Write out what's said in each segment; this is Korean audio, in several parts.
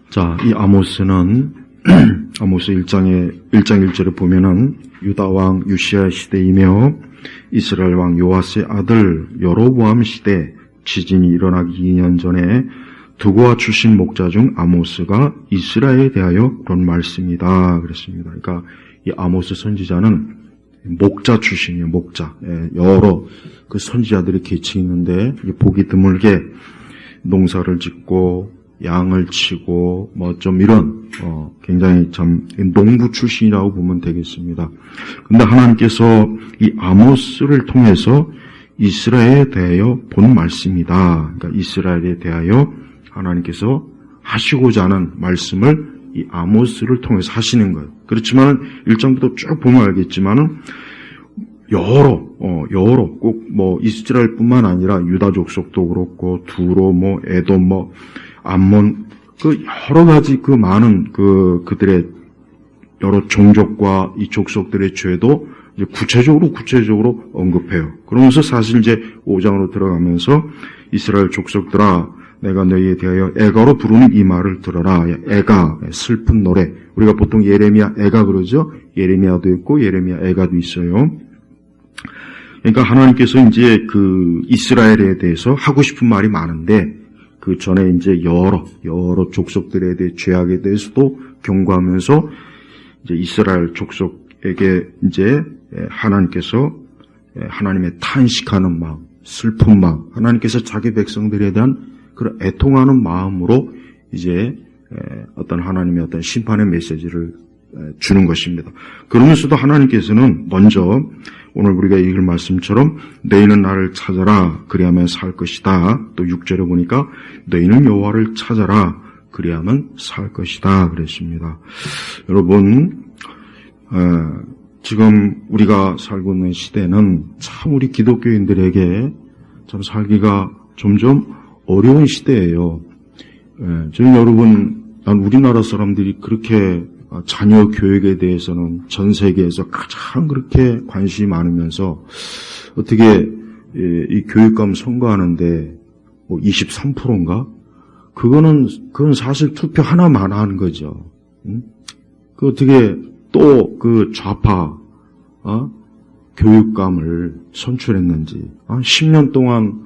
자, 이 아모스는 아모스 1장 1절에 보면은 유다 왕 요시야 시대이며 이스라엘 왕 요아스의 아들 여로보암 시대 지진이 일어나기 2년 전에 두고와 출신 목자 중 아모스가 이스라엘에 대하여 그런 말씀이다 그랬습니다. 그러니까 이 아모스 선지자는 목자 출신이에요. 목자. 여러 그 선지자들의 계층이 있는데 보기 드물게 농사를 짓고 양을 치고 뭐 좀 이런 굉장히 참 농부 출신이라고 보면 되겠습니다. 근데 하나님께서 이 아모스를 통해서 이스라엘에 대하여 본 말씀이다. 그러니까 이스라엘에 대하여 하나님께서 하시고자 하는 말씀을 이 아모스를 통해서 하시는 거예요. 그렇지만 1장부터 쭉 보면 알겠지만은 여러 꼭 뭐 이스라엘뿐만 아니라 유다 족속도 그렇고 두로 뭐 에돔 뭐 암몬 그 여러 가지 그 많은 그들의 여러 종족과 이 족속들의 죄도 이제 구체적으로 언급해요. 그러면서 사실 이제 5장으로 들어가면서 이스라엘 족속들아 내가 너희에 대하여 애가로 부르는 이 말을 들어라. 애가 슬픈 노래. 우리가 보통 예레미야 애가 그러죠. 예레미야도 있고 예레미야 애가도 있어요. 그러니까 하나님께서 이제 그 이스라엘에 대해서 하고 싶은 말이 많은데 그 전에 이제 여러 족속들에 대해 죄악에 대해서도 경고하면서 이제 이스라엘 족속에게 이제 하나님께서 하나님의 탄식하는 마음, 슬픈 마음, 하나님께서 자기 백성들에 대한 그런 애통하는 마음으로 이제 어떤 하나님의 어떤 심판의 메시지를 주는 것입니다. 그러면서도 하나님께서는 먼저 오늘 우리가 읽을 말씀처럼 너희는 나를 찾아라 그리하면 살 것이다. 또 6절에 보니까 너희는 여호와를 찾아라 그리하면 살 것이다 그랬습니다. 여러분 지금 우리가 살고 있는 시대는 참 우리 기독교인들에게 참 살기가 점점 어려운 시대예요. 저희 여러분, 난 우리나라 사람들이 그렇게 자녀 교육에 대해서는 전 세계에서 가장 그렇게 관심이 많으면서 어떻게 이 교육감 선거하는데 뭐 23%인가? 그건 사실 투표 하나만 하는 거죠. 그 어떻게 또 그 좌파 교육감을 선출했는지 10년 동안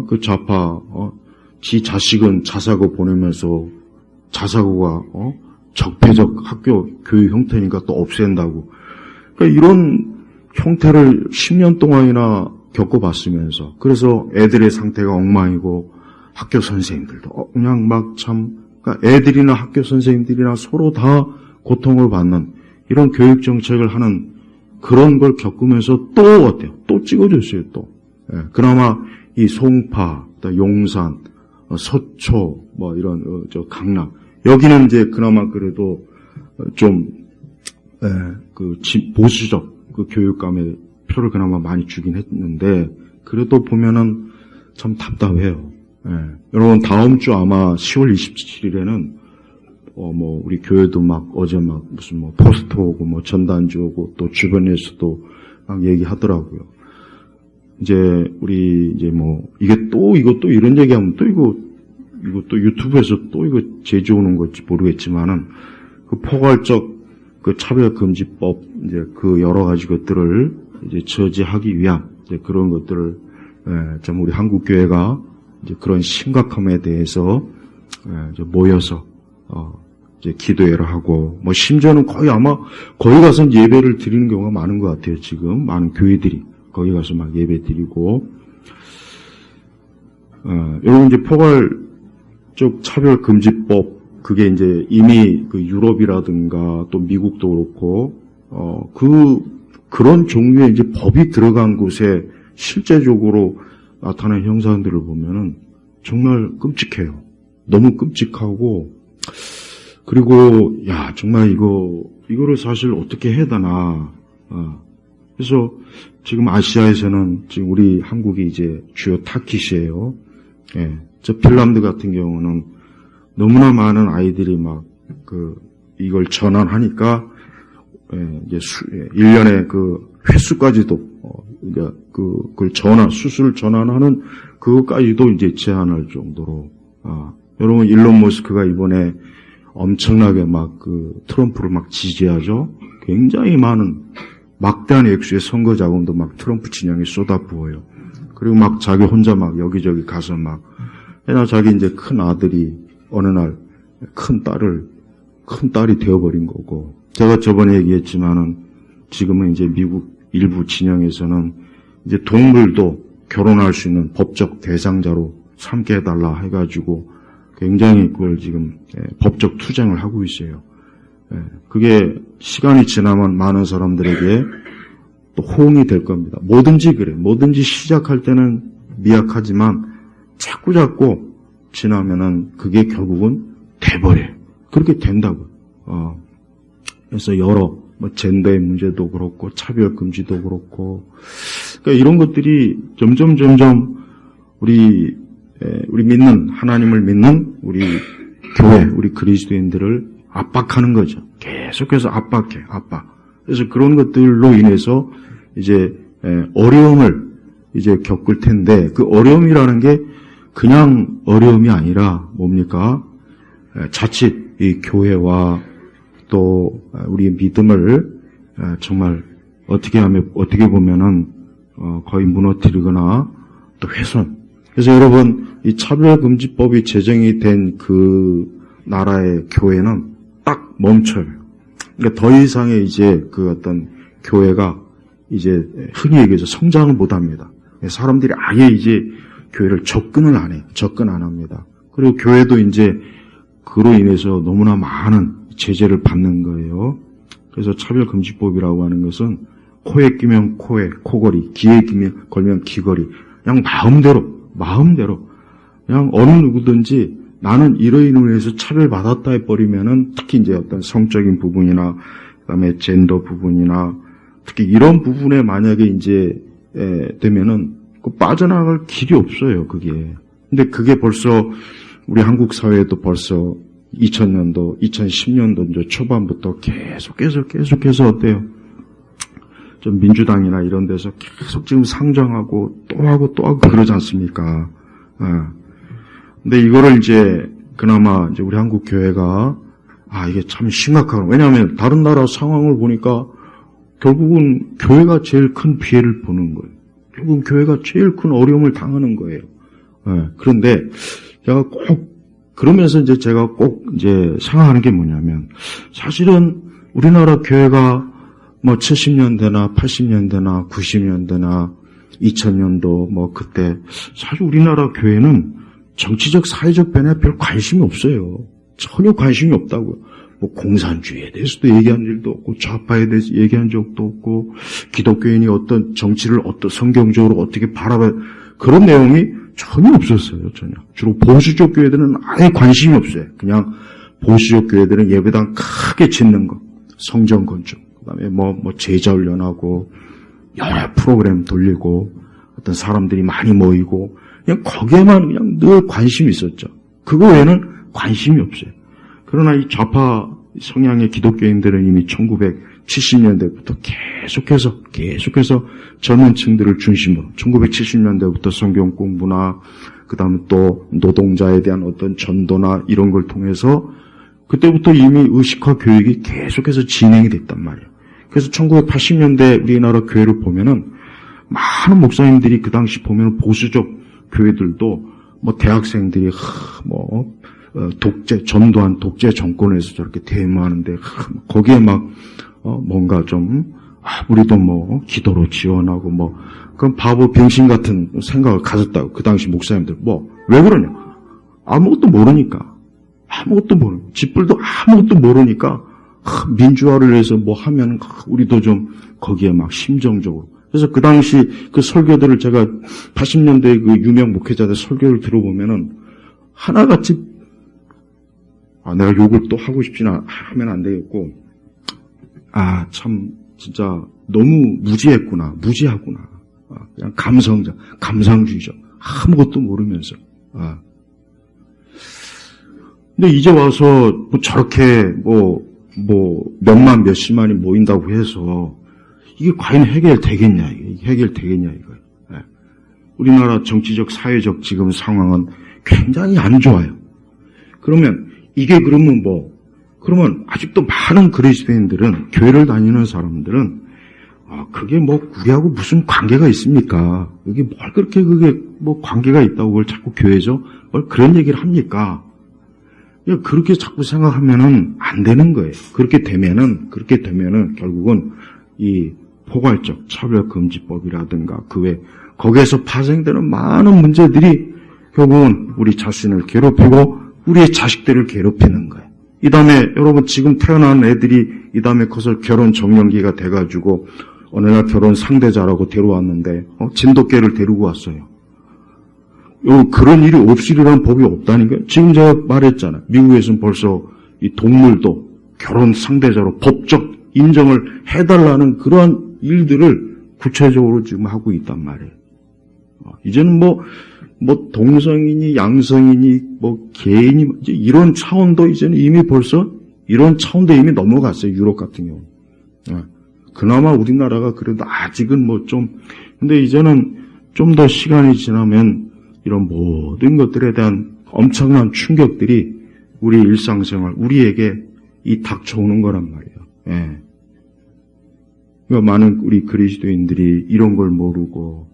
그 좌파 지 자식은 자사고 보내면서 자사고가 적폐적 학교 교육 형태니까 또 없앤다고. 그러니까 이런 형태를 10년 동안이나 겪어봤으면서 그래서 애들의 상태가 엉망이고 학교 선생님들도 그냥 막 참 그러니까 애들이나 학교 선생님들이나 서로 다 고통을 받는 이런 교육 정책을 하는 그런 걸 겪으면서 또 어때요? 또 찍어줬어요. 또 그나마 이 송파, 용산, 서초 뭐 이런 강남 여기는 이제 그나마 그래도 좀 그 보수적 그 교육감의 표를 그나마 많이 주긴 했는데 그래도 보면은 참 답답해요. 여러분 다음 주 아마 10월 27일에는 뭐 우리 교회도 막 어제 막 무슨 뭐 포스터 오고 뭐 전단지 오고 또 주변에서도 막 얘기하더라고요. 이제 우리 이제 뭐 이것도 이런 얘기하면 또 이것도 유튜브에서 또 이거 제지 오는 건지 모르겠지만은 그 포괄적 그 차별금지법 이제 그 여러 가지 것들을 이제 저지하기 위한 이제 그런 것들을 참 우리 한국 교회가 이제 그런 심각함에 대해서 이제 모여서 이제 기도회를 하고 뭐 심지어는 거의 가서 예배를 드리는 경우가 많은 것 같아요. 지금 많은 교회들이 거기 가서 막 예배 드리고 여러분 이제 포괄적 차별금지법 그게 이제 이미 그 유럽이라든가 또 미국도 그렇고 그런 종류의 이제 법이 들어간 곳에 실제적으로 나타나는 형상들을 보면은 정말 끔찍해요. 너무 끔찍하고 그리고 정말 이거를 사실 어떻게 해야 되나. 그래서 지금 아시아에서는 지금 우리 한국이 이제 주요 타깃이에요. 저 핀란드 같은 경우는 너무나 많은 아이들이 막 이걸 전환하니까 이제 1년에 그 횟수까지도 그걸 수술 전환하는 그것까지도 이제 제한할 정도로 여러분, 일론 머스크가 이번에 엄청나게 막 트럼프를 막 지지하죠? 굉장히 많은 막대한 액수의 선거 자금도 막 트럼프 진영에 쏟아부어요. 그리고 막 자기 혼자 막 여기저기 가서 막, 자기 이제 큰 아들이 어느 날 큰 딸이 되어버린 거고, 제가 저번에 얘기했지만은 지금은 이제 미국 일부 진영에서는 이제 동물도 결혼할 수 있는 법적 대상자로 삼게 해달라 해가지고 굉장히 그걸 지금 법적 투쟁을 하고 있어요. 그게 시간이 지나면 많은 사람들에게 또 호응이 될 겁니다. 뭐든지 그래. 뭐든지 시작할 때는 미약하지만 자꾸 지나면은 그게 결국은 돼버려요. 그렇게 된다고. 그래서 여러 젠더의 문제도 그렇고 차별 금지도 그렇고, 그러니까 이런 것들이 점점 우리 믿는 하나님을 믿는 우리 교회, 우리 그리스도인들을 압박하는 거죠. 계속해서 압박. 그래서 그런 것들로 인해서 이제 어려움을 이제 겪을 텐데, 그 어려움이라는 게 그냥 어려움이 아니라 뭡니까? 자칫 이 교회와 또 우리의 믿음을 정말 어떻게 보면은 거의 무너뜨리거나 또 훼손. 그래서 여러분, 이 차별금지법이 제정이 된 그 나라의 교회는 딱 멈춰요. 그러니까 더 이상의 이제 그 어떤 교회가 이제 흔히 얘기해서 성장을 못 합니다. 사람들이 아예 이제 교회를 접근 안 합니다. 그리고 교회도 이제 그로 인해서 너무나 많은 제재를 받는 거예요. 그래서 차별금지법이라고 하는 것은 코에 끼면 코에 코걸이, 귀에 걸면 귀걸이, 그냥 마음대로 그냥 어느 누구든지 나는 이러이로 해서 차별받았다 해버리면은, 특히 이제 어떤 성적인 부분이나 그다음에 젠더 부분이나 특히 이런 부분에 만약에 이제 되면은 그 빠져나갈 길이 없어요, 그게. 근데 그게 벌써 우리 한국 사회에도 벌써 2000년도, 2010년도 초반부터 계속해서 어때요? 좀 민주당이나 이런 데서 계속 지금 상정하고 또 하고 그러지 않습니까? 근데 이거를 이제 그나마 이제 우리 한국 교회가 이게 참 심각하구나. 왜냐하면 다른 나라 상황을 보니까 결국은 교회가 제일 큰 피해를 보는 거예요. 결국은 교회가 제일 큰 어려움을 당하는 거예요. 그런데 제가 그러면서 이제 제가 꼭 이제 생각하는 게 뭐냐면, 사실은 우리나라 교회가 뭐 70년대나 80년대나 90년대나 2000년도 뭐 그때 사실 우리나라 교회는 정치적 사회적 변화에 별 관심이 없어요. 전혀 관심이 없다고요. 뭐 공산주의에 대해서도 얘기한 일도 없고, 좌파에 대해서 얘기한 적도 없고, 기독교인이 어떤 정치를 어떤 성경적으로 어떻게 바라봐야, 그런 내용이 전혀 없었어요. 전혀. 주로 보수적 교회들은 아예 관심이 없어요. 그냥 보수적 교회들은 예배당 크게 짓는 거, 성전 건축, 그다음에 뭐 제자 훈련하고 여러 프로그램 돌리고 어떤 사람들이 많이 모이고, 그냥 거기에만 그냥 늘 관심이 있었죠. 그거 외에는 관심이 없어요. 그러나 이 좌파 성향의 기독교인들은 이미 1970년대부터 계속해서 젊은 층들을 중심으로 1970년대부터 성경 공부나 그다음에 또 노동자에 대한 어떤 전도나 이런 걸 통해서 그때부터 이미 의식화 교육이 계속해서 진행이 됐단 말이에요. 그래서 1980년대 우리나라 교회를 보면은 많은 목사님들이 그 당시 보면 보수적 교회들도 뭐 대학생들이 전두환 독재 정권에서 저렇게 데모하는데 거기에 막 뭔가 좀 우리도 뭐 기도로 지원하고 그럼 바보 병신 같은 생각을 가졌다고 그 당시 목사님들 왜 그러냐? 아무것도 모르니까 집불도 아무것도 모르니까 민주화를 위해서 뭐 하면 우리도 좀 거기에 막 심정적으로. 그래서 그 당시 그 설교들을 제가 80년대 그 유명 목회자들 설교를 들어보면은 하나같이 내가 욕을 또 하고 싶지는 하면 안 되겠고, 참 진짜 너무 무지하구나. 그냥 감상주의자, 아무것도 모르면서. 근데 이제 와서 저렇게 몇만 몇십만이 모인다고 해서 이게 과연 해결되겠냐 이거예요. 우리나라 정치적 사회적 지금 상황은 굉장히 안 좋아요. 그러면 이게 그러면 그러면 아직도 많은 그리스도인들은, 교회를 다니는 사람들은 그게 우리하고 무슨 관계가 있습니까? 그게 뭘 그렇게 그게 관계가 있다고 그걸 자꾸 교회죠? 뭘 그런 얘기를 합니까? 그렇게 자꾸 생각하면은 안 되는 거예요. 그렇게 되면은 결국은 이 포괄적 차별금지법이라든가 그 외 거기에서 파생되는 많은 문제들이 결국은 우리 자신을 괴롭히고 우리의 자식들을 괴롭히는 거예요. 이 다음에 여러분 지금 태어난 애들이 이 다음에 커서 결혼 정년기가 돼가지고 어느 날 결혼 상대자라고 데려왔는데 진돗개를 데리고 왔어요. 그런 일이 없으리란 법이 없다니까요. 지금 제가 말했잖아요. 미국에서는 벌써 이 동물도 결혼 상대자로 법적 인정을 해달라는 그러한 일들을 구체적으로 지금 하고 있단 말이에요. 이제는 동성이니 양성이니 개인이 이런 차원도 이제는 이미 벌써 이런 차원도 이미 넘어갔어요. 유럽 같은 경우. 그나마 우리나라가 그래도 아직은 근데 이제는 좀 더 시간이 지나면 이런 모든 것들에 대한 엄청난 충격들이 우리 일상생활, 우리에게 닥쳐오는 거란 말이에요. 그러니까 많은 우리 그리스도인들이 이런 걸 모르고,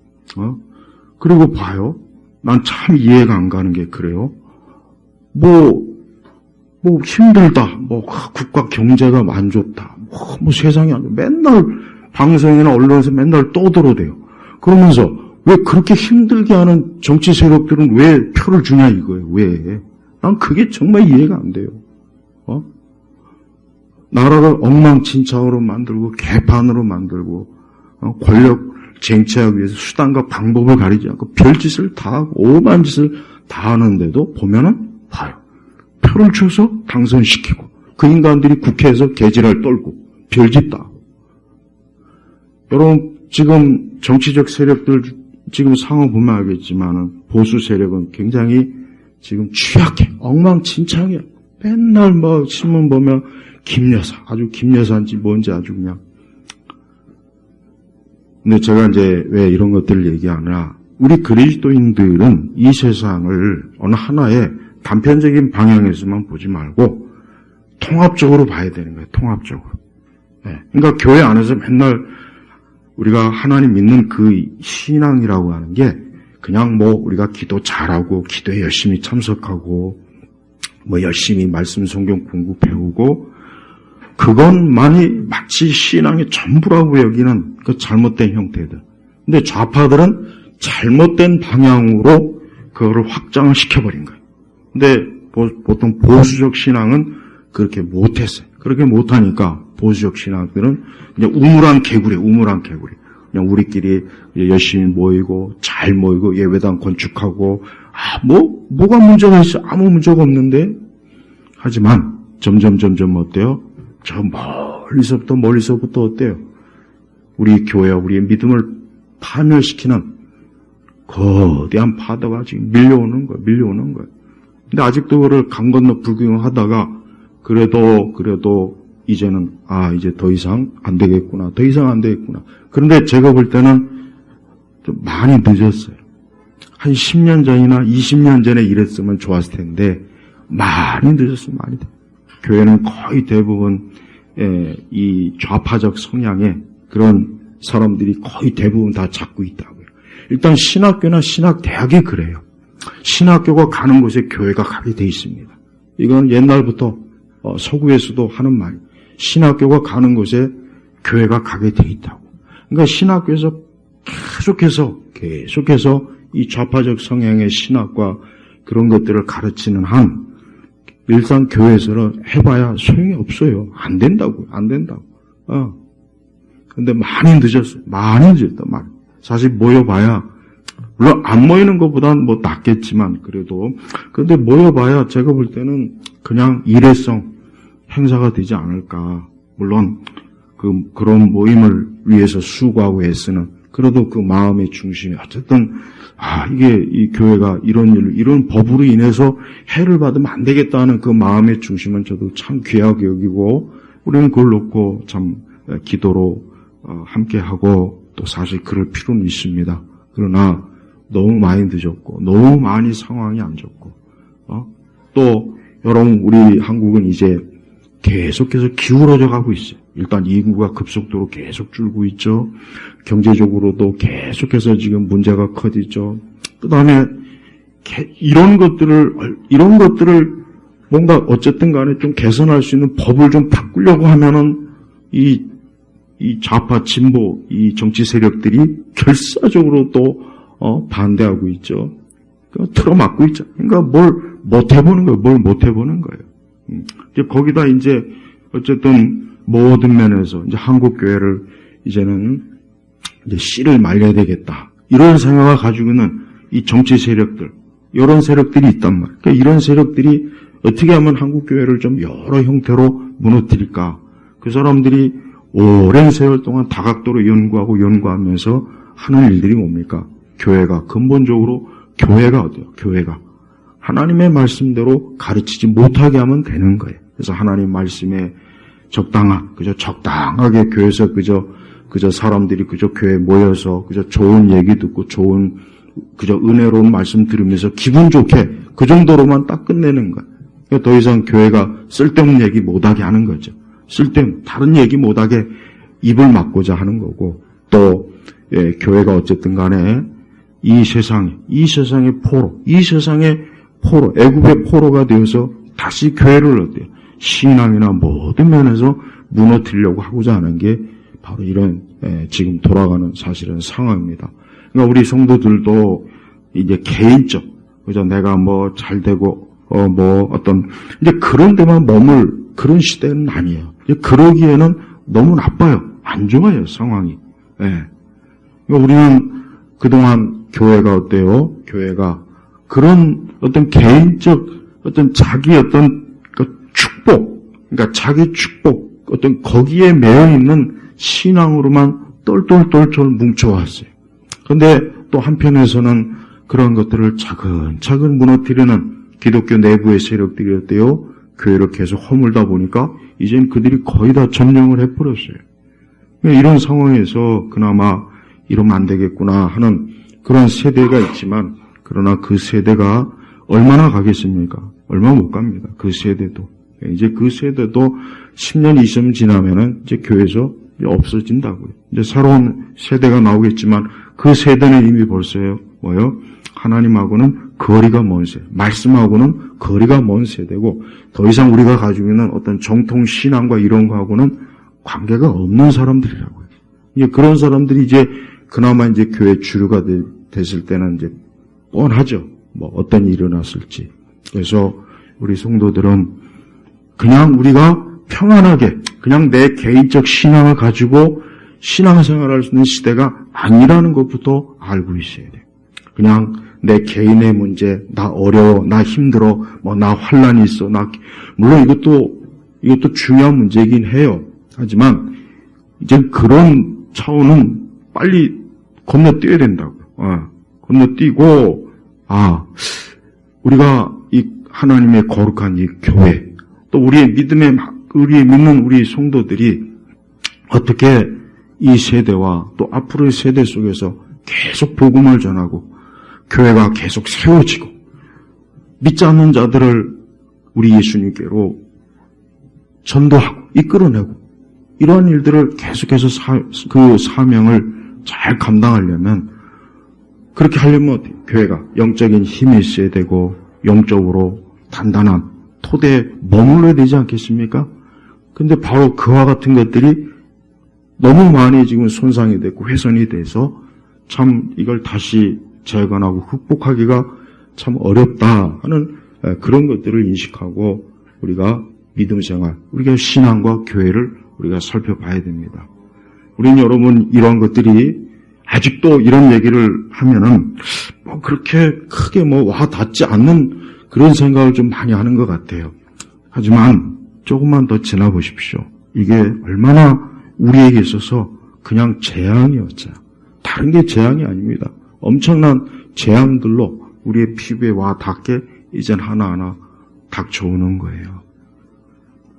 그리고 봐요. 난 참 이해가 안 가는 게 그래요. 힘들다. 국가 경제가 안 좋다. 세상이 안 좋다. 맨날 방송이나 언론에서 맨날 떠들어대요. 그러면서 왜 그렇게 힘들게 하는 정치 세력들은 왜 표를 주냐 이거예요. 왜? 난 그게 정말 이해가 안 돼요. 나라를 엉망진창으로 만들고 개판으로 만들고 권력 쟁취하기 위해서 수단과 방법을 가리지 않고 별짓을 다 하고 오만 짓을 다 하는데도 보면은 봐요. 표를 줘서 당선시키고 그 인간들이 국회에서 개지랄 떨고 별짓 다 하고. 여러분 지금 정치적 세력들 지금 상황 보면 알겠지만은 보수 세력은 굉장히 지금 취약해. 엉망진창이야. 맨날 신문 보면 김여사, 아주 김여사인지 뭔지 아주 그냥. 근데 제가 이제 왜 이런 것들을 얘기하나, 우리 그리스도인들은 이 세상을 어느 하나의 단편적인 방향에서만 보지 말고 통합적으로 봐야 되는 거예요. 통합적으로. 그러니까 교회 안에서 맨날 우리가 하나님 믿는 그 신앙이라고 하는 게 그냥 우리가 기도 잘하고 기도에 열심히 참석하고 열심히 말씀 성경 공부 배우고 그것만이 마치 신앙의 전부라고 여기는 그 잘못된 형태들. 근데 좌파들은 잘못된 방향으로 그거를 확장을 시켜버린 거예요. 근데 보통 보수적 신앙은 그렇게 못했어요. 그렇게 못하니까 보수적 신앙들은 그냥 우물안 개구리. 그냥 우리끼리 열심히 모이고 잘 모이고 예배당 건축하고 뭐가 문제가 있어? 아무 문제가 없는데. 하지만 점점 어때요? 저 멀리서부터 어때요? 우리 교회와 우리의 믿음을 파멸시키는 거대한 파도가 지금 밀려오는 거예요. 근데 아직도 그걸 강 건너 불경하다가 그래도 이제는 이제 더 이상 안 되겠구나. 그런데 제가 볼 때는 좀 많이 늦었어요. 한 10년 전이나 20년 전에 이랬으면 좋았을 텐데 많이 늦었어요. 많이. 교회는 거의 대부분 이 좌파적 성향의 그런 사람들이 거의 대부분 다 잡고 있다고요. 일단 신학교나 신학대학이 그래요. 신학교가 가는 곳에 교회가 가게 돼 있습니다. 이건 옛날부터 서구에서도 하는 말이에요. 신학교가 가는 곳에 교회가 가게 돼 있다고. 그러니까 신학교에서 계속해서 이 좌파적 성향의 신학과 그런 것들을 가르치는 한 일상 교회에서는 해봐야 소용이 없어요. 안 된다고. 근데 많이 늦었어요. 사실 모여봐야, 물론 안 모이는 것보단 낫겠지만, 근데 모여봐야 제가 볼 때는 그냥 일회성 행사가 되지 않을까. 물론, 그런 모임을 위해서 수고하고 애쓰는, 그래도 그 마음의 중심이, 어쨌든, 이게 이 교회가 이런 법으로 인해서 해를 받으면 안 되겠다는 그 마음의 중심은 저도 참 귀하게 여기고, 우리는 그걸 놓고 참 기도로 함께하고, 또 사실 그럴 필요는 있습니다. 그러나, 너무 많이 늦었고, 너무 많이 상황이 안 좋고, 또 여러분, 우리 한국은 이제 계속해서 기울어져 가고 있어요. 일단 인구가 급속도로 계속 줄고 있죠. 경제적으로도 계속해서 지금 문제가 커지죠. 그 다음에 이런 것들을 뭔가 어쨌든 간에 좀 개선할 수 있는 법을 좀 바꾸려고 하면은 이 좌파 진보 이 정치 세력들이 결사적으로 또 반대하고 있죠. 틀어막고 있죠. 그러니까 뭘 못 해보는 거예요. 이제 거기다 이제 어쨌든 모든 면에서 이제 한국 교회를 이제는 이제 씨를 말려야 되겠다. 이런 생각을 가지고는 이 정치 세력들, 이런 세력들이 있단 말이에요. 그러니까 이런 세력들이 어떻게 하면 한국 교회를 좀 여러 형태로 무너뜨릴까? 그 사람들이 오랜 세월 동안 다각도로 연구하면서 하는 일들이 뭡니까? 교회가 근본적으로 교회가 어때요? 교회가 하나님의 말씀대로 가르치지 못하게 하면 되는 거예요. 그래서 하나님 말씀에 적당하게 교회에서 그저 사람들이 그저 교회에 모여서 그저 좋은 얘기 듣고 그저 은혜로운 말씀 들으면서 기분 좋게 그 정도로만 딱 끝내는 거예요. 그러니까 더 이상 교회가 쓸데없는 얘기 못하게 하는 거죠. 다른 얘기 못하게 입을 막고자 하는 거고, 또 교회가 어쨌든 간에 이 세상의 포로, 애국의 포로가 되어서 다시 교회를 어때요? 신앙이나 모든 면에서 무너뜨리려고 하고자 하는 게 바로 이런 지금 돌아가는 사실은 상황입니다. 그러니까 우리 성도들도 이제 개인적, 그죠? 내가 뭐 잘 되고 이제 그런 데만 머물 그런 시대는 아니에요. 이제 그러기에는 너무 나빠요. 안 좋아요, 상황이. 예. 그러니까 우리는 그동안 교회가 어때요? 교회가 그런 어떤 개인적 어떤 자기 어떤 축복, 그러니까 자기 축복, 어떤 거기에 매여 있는 신앙으로만 똘똘똘똘 뭉쳐왔어요. 그런데 또 한편에서는 그런 것들을 차근차근 무너뜨리는 기독교 내부의 세력들이 어때요? 교회를 계속 허물다 보니까 이젠 그들이 거의 다 점령을 해버렸어요. 이런 상황에서 그나마 이러면 안 되겠구나 하는 그런 세대가 있지만, 그러나 그 세대가 얼마나 가겠습니까? 얼마 못 갑니다. 그 세대도. 이제 그 세대도 10년, 20년 지나면은 이제 교회에서 없어진다고요. 이제 새로운 세대가 나오겠지만 그 세대는 이미 벌써요. 하나님하고는 거리가 먼 세대, 말씀하고는 거리가 먼 세대고, 더 이상 우리가 가지고 있는 어떤 정통 신앙과 이런 거하고는 관계가 없는 사람들이라고요. 이제 그런 사람들이 이제 그나마 이제 교회 주류가 됐을 때는 이제 뻔하죠. 어떤 일이 일어났을지. 그래서 우리 성도들은 그냥 우리가 평안하게 그냥 내 개인적 신앙을 가지고 신앙생활할 수 있는 시대가 아니라는 것부터 알고 있어야 돼요. 그냥 내 개인의 문제, 나 어려워, 나 힘들어, 나 환란이 있어, 물론 이것도 중요한 문제이긴 해요. 하지만 이제 그런 차원은 빨리 건너뛰어야 된다고요. 건너뛰고, 우리가 이 하나님의 거룩한 이 교회, 또 우리의 믿는 우리 성도들이 어떻게 이 세대와 또 앞으로의 세대 속에서 계속 복음을 전하고 교회가 계속 세워지고 믿지 않는 자들을 우리 예수님께로 전도하고 이끌어내고 이러한 일들을 계속해서 그 사명을 잘 감당하려면, 그렇게 하려면 어때요? 교회가 영적인 힘이 있어야 되고 영적으로 단단한 토대에 머물러야 되지 않겠습니까? 근데 바로 그와 같은 것들이 너무 많이 지금 손상이 됐고 훼손이 돼서 참 이걸 다시 재건하고 극복하기가 참 어렵다 하는 그런 것들을 인식하고 우리가 믿음 생활, 우리가 신앙과 교회를 우리가 살펴봐야 됩니다. 우리는 여러분 이러한 것들이 아직도 이런 얘기를 하면은 그렇게 크게 와 닿지 않는 그런 생각을 좀 많이 하는 것 같아요. 하지만 조금만 더 지나보십시오. 이게 얼마나 우리에게 있어서 그냥 재앙이었어요. 다른 게 재앙이 아닙니다. 엄청난 재앙들로 우리의 피부에 와 닿게 이젠 하나하나 닥쳐오는 거예요.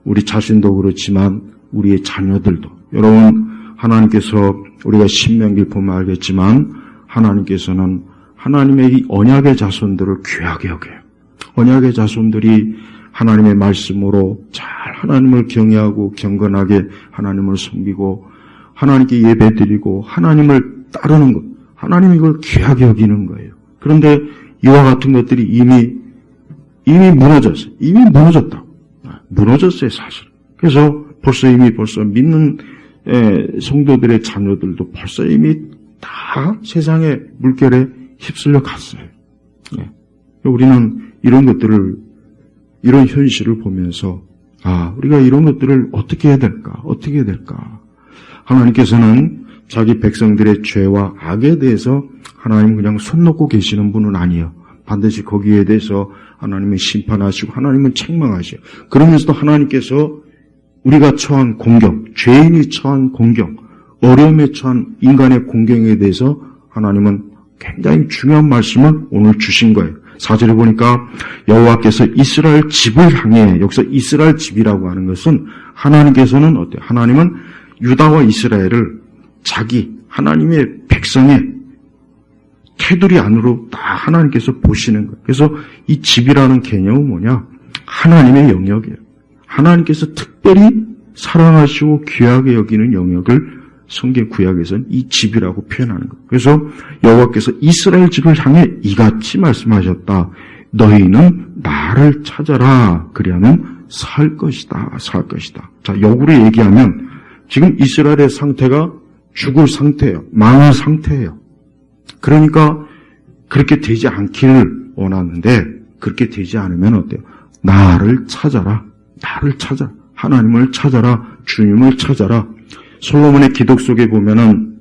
우리 자신도 그렇지만 우리의 자녀들도. 여러분, 하나님께서 우리가 신명기를 보면 알겠지만 하나님께서는 하나님의 이 언약의 자손들을 귀하게 여겨요. 언약의 자손들이 하나님의 말씀으로 잘 하나님을 경외하고 경건하게 하나님을 섬기고 하나님께 예배드리고 하나님을 따르는 것, 하나님이 이걸 귀하게 여기는 거예요. 그런데 이와 같은 것들이 이미 무너졌어요. 이미 무너졌다. 무너졌어요, 사실. 그래서 벌써 믿는 성도들의 자녀들도 벌써 이미 다 세상의 물결에 휩쓸려 갔어요. 우리는 이런 것들을, 이런 현실을 보면서 우리가 이런 것들을 어떻게 해야 될까? 하나님께서는 자기 백성들의 죄와 악에 대해서 하나님은 그냥 손 놓고 계시는 분은 아니에요. 반드시 거기에 대해서 하나님은 심판하시고 하나님은 책망하시고, 그러면서도 하나님께서 우리가 처한 공경, 죄인이 처한 공경, 어려움에 처한 인간의 공경에 대해서 하나님은 굉장히 중요한 말씀을 오늘 주신 거예요. 4절에 보니까 여호와께서 이스라엘 집을 향해, 여기서 이스라엘 집이라고 하는 것은 하나님께서는 어때요? 하나님은 유다와 이스라엘을 자기 하나님의 백성의 테두리 안으로 다 하나님께서 보시는 거예요. 그래서 이 집이라는 개념은 뭐냐? 하나님의 영역이에요. 하나님께서 특별히 사랑하시고 귀하게 여기는 영역을 성경 구약에서는 이 집이라고 표현하는 거예요. 그래서 여호와께서 이스라엘 집을 향해 이같이 말씀하셨다. 너희는 나를 찾아라. 그리하면 살 것이다. 자, 역으로 얘기하면 지금 이스라엘의 상태가 죽을 상태예요. 망할 상태예요. 그러니까 그렇게 되지 않기를 원하는데, 그렇게 되지 않으면 어때요? 나를 찾아라. 하나님을 찾아라. 주님을 찾아라. 솔로몬의 기독 속에 보면은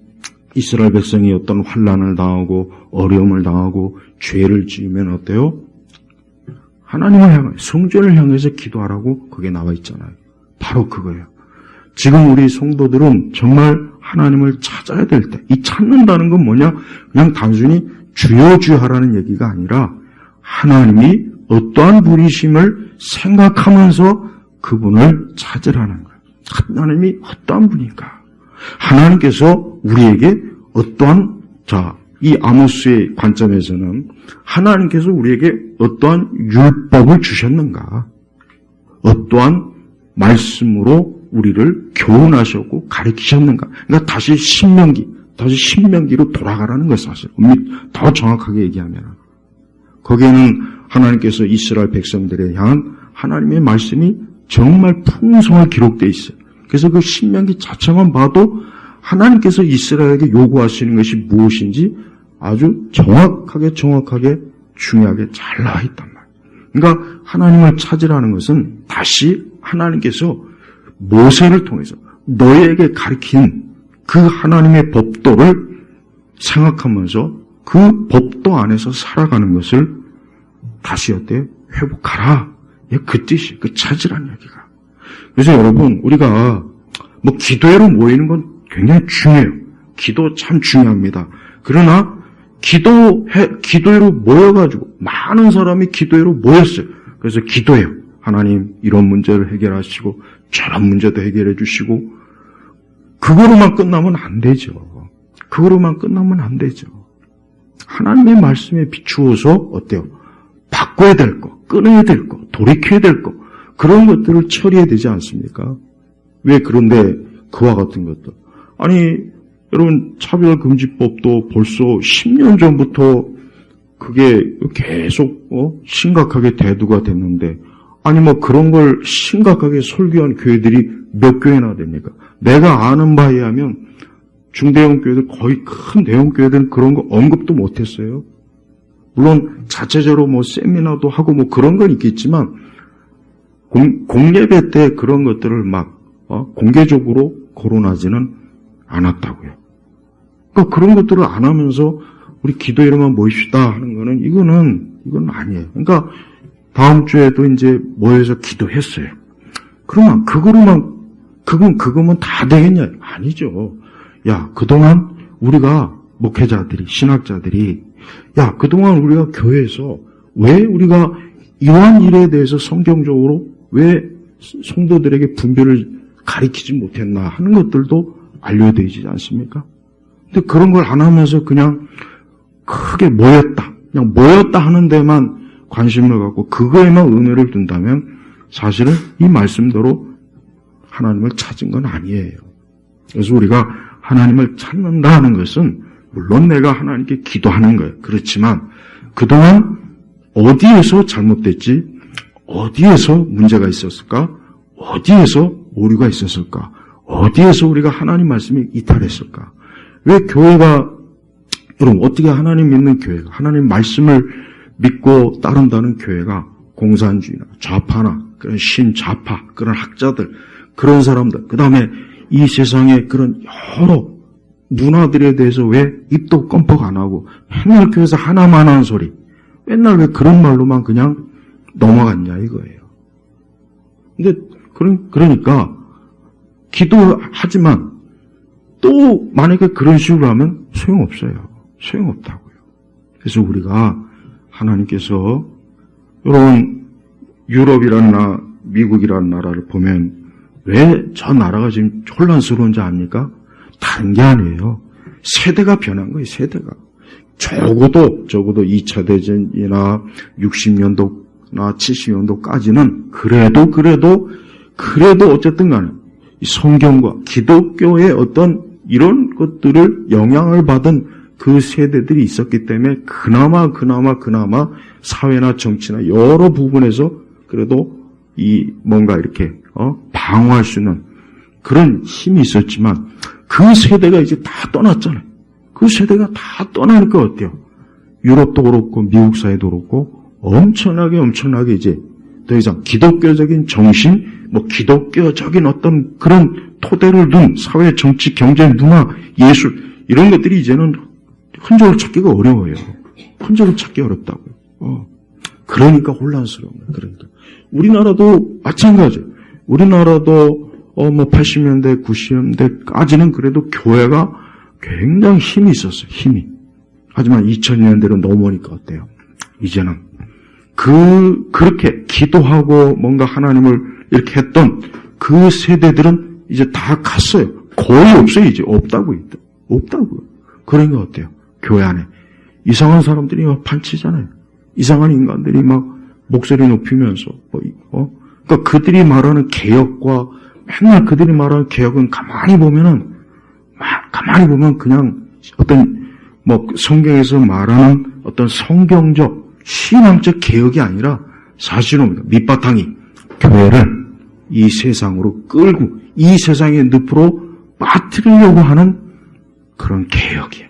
이스라엘 백성이 어떤 환난을 당하고 어려움을 당하고 죄를 지으면 어때요? 하나님을 향해, 성전을 향해서 기도하라고 그게 나와 있잖아요. 바로 그거예요. 지금 우리 성도들은 정말 하나님을 찾아야 될 때, 이 찾는다는 건 뭐냐? 그냥 단순히 주여 하라는 얘기가 아니라 하나님이 어떠한 분이심을 생각하면서 그분을 찾으라는 거예요. 하나님이 어떠한 분인가? 하나님께서 우리에게 어떠한, 이 아모스의 관점에서는 하나님께서 우리에게 어떠한 율법을 주셨는가? 어떠한 말씀으로 우리를 교훈하셨고 가르치셨는가? 그러니까 다시 신명기로 돌아가라는 거예요, 사실. 더 정확하게 얘기하면. 거기에는 하나님께서 이스라엘 백성들에 향한 하나님의 말씀이 정말 풍성하게 기록되어 있어요. 그래서 그 신명기 자체만 봐도 하나님께서 이스라엘에게 요구하시는 것이 무엇인지 아주 정확하게 중요하게 잘 나와 있단 말이에요. 그러니까 하나님을 찾으라는 것은 다시 하나님께서 모세를 통해서 너희에게 가르친 그 하나님의 법도를 생각하면서 그 법도 안에서 살아가는 것을 다시 어때요? 회복하라. 그 뜻이, 그 찾으라는 얘기가. 그래서 여러분, 우리가 기도회로 모이는 건 굉장히 중요해요. 기도 참 중요합니다. 그러나 기도회로 모여가지고 많은 사람이 기도회로 모였어요. 그래서 기도해요. 하나님 이런 문제를 해결하시고 저런 문제도 해결해 주시고, 그거로만 끝나면 안 되죠. 하나님의 말씀에 비추어서 어때요? 바꿔야 될 거, 끊어야 될 거, 돌이켜야 될 거, 그런 것들을 처리해야 되지 않습니까? 왜 그런데 그와 같은 것들. 아니, 여러분, 차별금지법도 벌써 10년 전부터 그게 계속 심각하게 대두가 됐는데, 아니 그런 걸 심각하게 설교한 교회들이 몇 교회나 됩니까? 내가 아는 바에 하면 중대형 교회들, 거의 큰 대형 교회들은 그런 거 언급도 못했어요. 물론 자체적으로 세미나도 하고 그런 건 있겠지만 공예배 때 그런 것들을 공개적으로 거론하지는 않았다고요. 그러니까 그런 것들을 안 하면서 우리 기도회로만 모입시다 하는 거는 이건 아니에요. 그러니까 다음 주에도 이제 모여서 기도했어요. 그러면 그거면 다 되겠냐? 아니죠. 야, 그동안 우리가 목회자들이, 신학자들이, 야, 그동안 우리가 교회에서 왜 우리가 이러한 일에 대해서 성경적으로 왜 성도들에게 분별을 가리키지 못했나 하는 것들도 알려드리지 않습니까? 근데 그런 걸 안 하면서 그냥 크게 모였다 하는 데만 관심을 갖고 그거에만 의미를 둔다면 사실은 이 말씀대로 하나님을 찾은 건 아니에요. 그래서 우리가 하나님을 찾는다는 것은 물론 내가 하나님께 기도하는 거예요. 그렇지만 그동안 어디에서 잘못됐지? 어디에서 문제가 있었을까? 어디에서 오류가 있었을까? 어디에서 우리가 하나님 말씀이 이탈했을까? 왜 교회가, 여러분, 어떻게 하나님 믿는 교회가, 하나님 말씀을 믿고 따른다는 교회가 공산주의나 좌파나 그런 신좌파, 그런 학자들, 그런 사람들, 그 다음에 이 세상의 그런 여러 문화들에 대해서 왜 입도 껌뻑 안 하고 맨날 교회에서 하나만 하는 소리, 맨날 왜 그런 말로만 그냥 넘어갔냐 이거예요. 근데 그러니까 기도하지만 또 만약에 그런 식으로 하면 소용없어요. 소용없다고요. 그래서 우리가 하나님께서 여러분 유럽이라는 나라, 미국이라는 나라를 보면 왜 저 나라가 지금 혼란스러운지 압니까? 다른 게 아니에요. 세대가 변한 거예요. 세대가. 적어도 2차 대전이나 60년도나 70년도까지는 그래도 어쨌든 간에 성경과 기독교의 어떤 이런 것들을 영향을 받은 그 세대들이 있었기 때문에 그나마 사회나 정치나 여러 부분에서 그래도 이 뭔가 이렇게 방어할 수 있는 그런 힘이 있었지만 그 세대가 이제 다 떠났잖아요. 그 세대가 다 떠나니까 어때요? 유럽도 그렇고 미국 사회도 그렇고 엄청나게 이제 더 이상 기독교적인 정신, 기독교적인 어떤 그런 토대를 둔 사회, 정치, 경제, 문화, 예술 이런 것들이 이제는 흔적을 찾기가 어려워요. 흔적을 찾기 어렵다고요. 그러니까 혼란스러운 거예요. 그러니까 우리나라도 마찬가지예요. 우리나라도 80년대, 90년대까지는 그래도 교회가 굉장히 힘이 있었어요. 힘이. 하지만 2000년대로 넘어오니까 어때요? 이제는 그렇게 기도하고 뭔가 하나님을 이렇게 했던 그 세대들은 이제 다 갔어요. 거의 없어요. 이제 없다고요. 그러니까 어때요? 교회 안에 이상한 사람들이 막 판치잖아요. 이상한 인간들이 막 목소리 높이면서 그러니까 그들이 말하는 개혁과 맨날 그들이 말하는 개혁은 가만히 보면 그냥 어떤 성경에서 말하는 어떤 성경적 신앙적 개혁이 아니라 사실은 밑바탕이 교회를 이 세상으로 끌고 이 세상의 늪으로 빠뜨리려고 하는 그런 개혁이에요.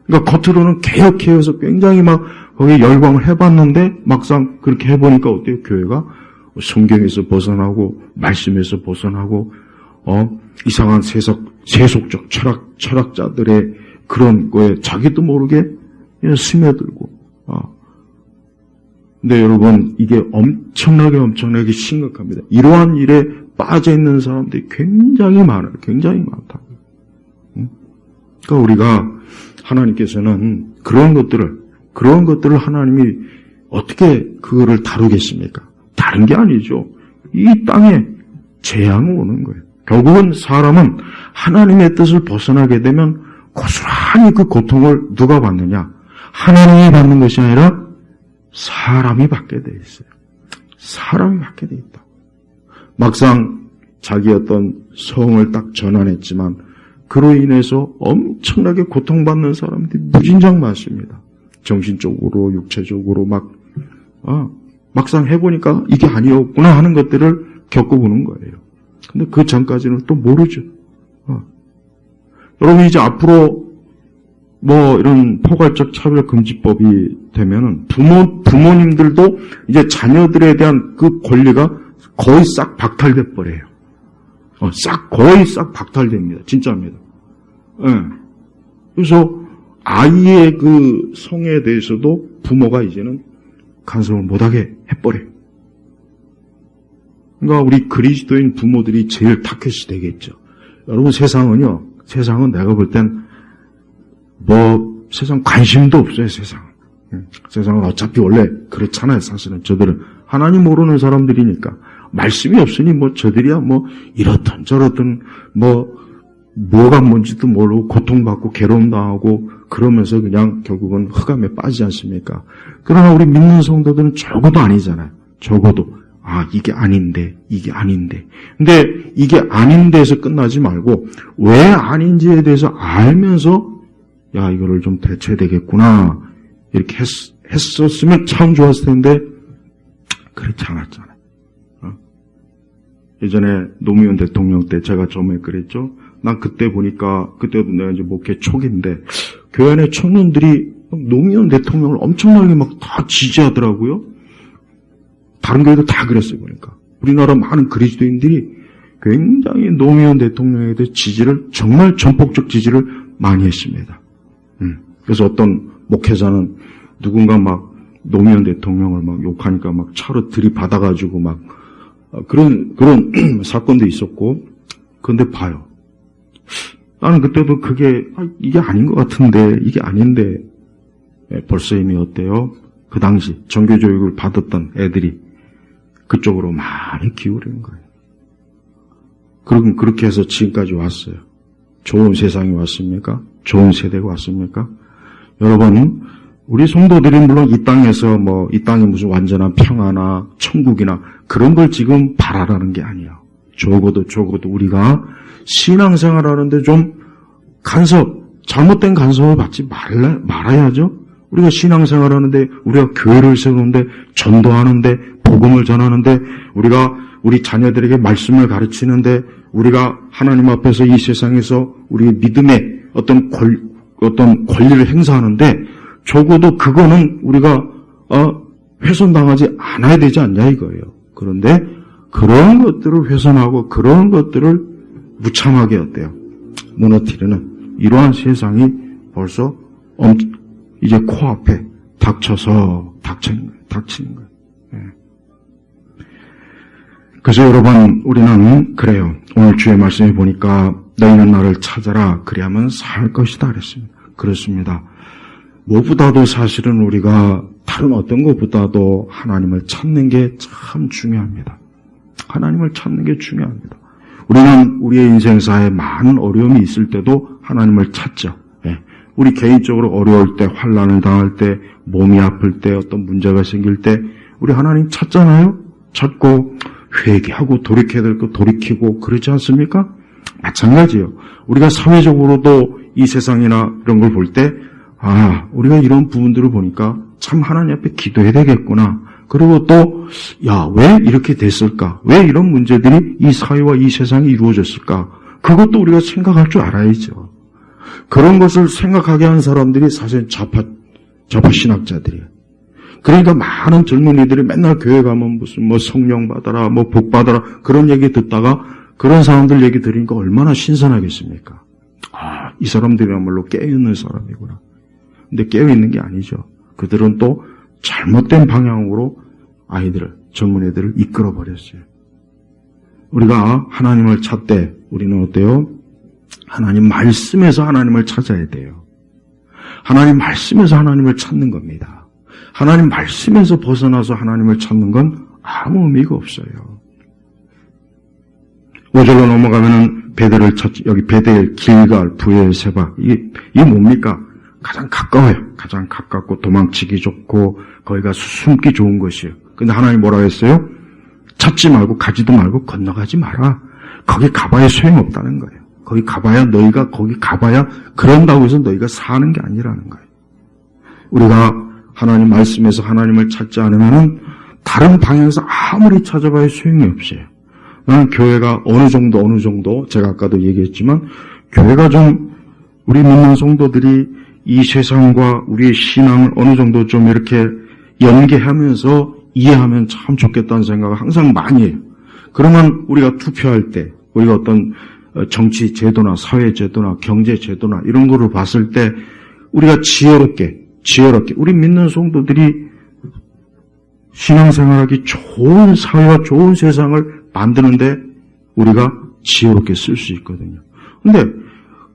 그러니까 겉으로는 개혁해서 굉장히 막 거기에 열광을 해봤는데 막상 그렇게 해보니까 어때요? 교회가 성경에서 벗어나고 말씀에서 벗어나고 이상한 세속적 철학자들의 그런 거에 자기도 모르게 스며들고 근데 여러분 이게 엄청나게 심각합니다. 이러한 일에 빠져있는 사람들이 굉장히 많아요. 굉장히 많다고요. 그러니까 우리가 하나님께서는 그런 것들을 하나님이 어떻게 그거를 다루겠습니까? 다른 게 아니죠. 이 땅에 재앙이 오는 거예요. 결국은 사람은 하나님의 뜻을 벗어나게 되면 고스란히 그 고통을 누가 받느냐? 하나님이 받는 것이 아니라 사람이 받게 돼 있어요. 사람이 받게 돼 있다. 막상 자기 어떤 성을 딱 전환했지만 그로 인해서 엄청나게 고통받는 사람들이 무진장 많습니다. 정신적으로, 육체적으로 막상 해보니까 이게 아니었구나 하는 것들을 겪어보는 거예요. 근데 그 전까지는 또 모르죠. 여러분 이제 앞으로 이런 포괄적 차별금지법이 되면은 부모님들도 이제 자녀들에 대한 그 권리가 거의 싹 박탈돼 버려요. 거의 싹 박탈됩니다. 진짜입니다. 그래서 아이의 그 성에 대해서도 부모가 이제는 간섭을 못하게 해버려요. 그러니까 우리 그리스도인 부모들이 제일 타켓이 되겠죠. 여러분 세상은 내가 볼 땐 세상 관심도 없어요. 세상은 어차피 원래 그렇잖아요. 사실은 저들은 하나님 모르는 사람들이니까 말씀이 없으니 저들이야 이렇든 저렇든 뭐가 뭔지도 모르고 고통받고 괴로움당하고 그러면서 그냥 결국은 흑암에 빠지지 않습니까? 그러나 우리 믿는 성도들은 적어도 아니잖아요. 적어도 아, 이게 아닌데. 근데 이게 아닌데에서 끝나지 말고 왜 아닌지에 대해서 알면서 야, 이거를 좀 대처해야 되겠구나. 이렇게 했었으면 참 좋았을 텐데 그렇지 않았잖아요. 예전에 노무현 대통령 때 제가 처음에 그랬죠. 난 그때 보니까 그때도 내가 이제 목회 초기인데 교회 안에 청년들이 노무현 대통령을 엄청나게 막 다 지지하더라고요. 다른 교회도 다 그랬어요. 보니까 우리나라 많은 그리스도인들이 굉장히 노무현 대통령에 대해 지지를 정말 전폭적 지지를 많이 했습니다. 그래서 어떤 목회자는 누군가 막 노무현 대통령을 막 욕하니까 막 차로 들이받아가지고 막 그런 사건도 있었고. 그런데 봐요. 나는 그때도 그게 이게 아닌 것 같은데 이게 아닌데 벌써 이미 어때요? 그 당시 정교조육을 받았던 애들이 그쪽으로 많이 기울이는 거예요. 그럼 그렇게 해서 지금까지 왔어요. 좋은 세상이 왔습니까? 좋은 세대가 왔습니까? 여러분, 우리 성도들이 물론 이 땅에서 이 땅에 무슨 완전한 평화나 천국이나 그런 걸 지금 바라라는 게 아니에요. 적어도 우리가 신앙생활 하는데 좀 잘못된 간섭을 받지 말아야죠. 우리가 신앙생활 하는데, 우리가 교회를 세우는데, 전도하는데, 복음을 전하는데, 우리가 우리 자녀들에게 말씀을 가르치는데, 우리가 하나님 앞에서 이 세상에서 우리 믿음의 어떤 권리를 행사하는데, 적어도 그거는 우리가 훼손당하지 않아야 되지 않냐 이거예요. 그런데 그런 것들을 훼손하고 그런 것들을 무참하게 어때요? 무너뜨리는 이러한 세상이 벌써 이제 코앞에 닥치는 거예요. 예. 그래서 여러분, 우리는 그래요. 오늘 주의 말씀에 보니까 너희는 나를 찾아라 그리하면 살 것이다 그랬습니다. 그렇습니다. 무엇보다도 사실은 우리가 다른 어떤 것보다도 하나님을 찾는 게 참 중요합니다. 하나님을 찾는 게 중요합니다. 우리는 우리의 인생사에 많은 어려움이 있을 때도 하나님을 찾죠. 예. 우리 개인적으로 어려울 때, 환난을 당할 때, 몸이 아플 때, 어떤 문제가 생길 때 우리 하나님 찾잖아요. 찾고 회개하고 돌이켜야 될 거 돌이키고 그러지 않습니까? 마찬가지예요. 우리가 사회적으로도 이 세상이나 이런 걸 볼 때 우리가 이런 부분들을 보니까 참 하나님 앞에 기도해야 되겠구나. 그리고 또 왜 이렇게 됐을까? 왜 이런 문제들이 이 사회와 이 세상이 이루어졌을까? 그것도 우리가 생각할 줄 알아야죠. 그런 것을 생각하게 한 사람들이 사실 좌파 신학자들이에요. 그러니까 많은 젊은이들이 맨날 교회 가면 무슨 성령 받아라, 복 받아라 그런 얘기 듣다가 그런 사람들 얘기 들으니까 얼마나 신선하겠습니까? 이 사람들이야말로 깨어있는 사람이구나. 근데 깨어있는 게 아니죠. 그들은 또 잘못된 방향으로 젊은이들을 이끌어버렸어요. 우리가 하나님을 찾되 우리는 어때요? 하나님 말씀에서 하나님을 찾아야 돼요. 하나님 말씀에서 하나님을 찾는 겁니다. 하나님 말씀에서 벗어나서 하나님을 찾는 건 아무 의미가 없어요. 5절로 넘어가면은 베델을 찾지. 여기 베델, 길갈, 부엘, 세바. 이게 뭡니까? 가장 가까워요. 가장 가깝고 도망치기 좋고 거기가 숨기 좋은 것이에요. 근데 하나님 뭐라고 했어요? 찾지 말고 가지도 말고 건너가지 마라. 거기 가봐야 소용없다는 거예요. 거기 가봐야 그런다고 해서 너희가 사는 게 아니라는 거예요. 우리가 하나님 말씀에서 하나님을 찾지 않으면은 다른 방향에서 아무리 찾아봐야 소용이 없어요. 나는 교회가 어느 정도 제가 아까도 얘기했지만 교회가 좀 우리 믿는 성도들이 이 세상과 우리의 신앙을 어느 정도 좀 이렇게 연계하면서 이해하면 참 좋겠다는 생각을 항상 많이 해요. 그러면 우리가 투표할 때 우리가 어떤 정치 제도나 사회 제도나 경제 제도나 이런 거를 봤을 때 우리가 지혜롭게 우리 믿는 성도들이 신앙생활하기 좋은 사회와 좋은 세상을 만드는데 우리가 지혜롭게 쓸 수 있거든요. 근데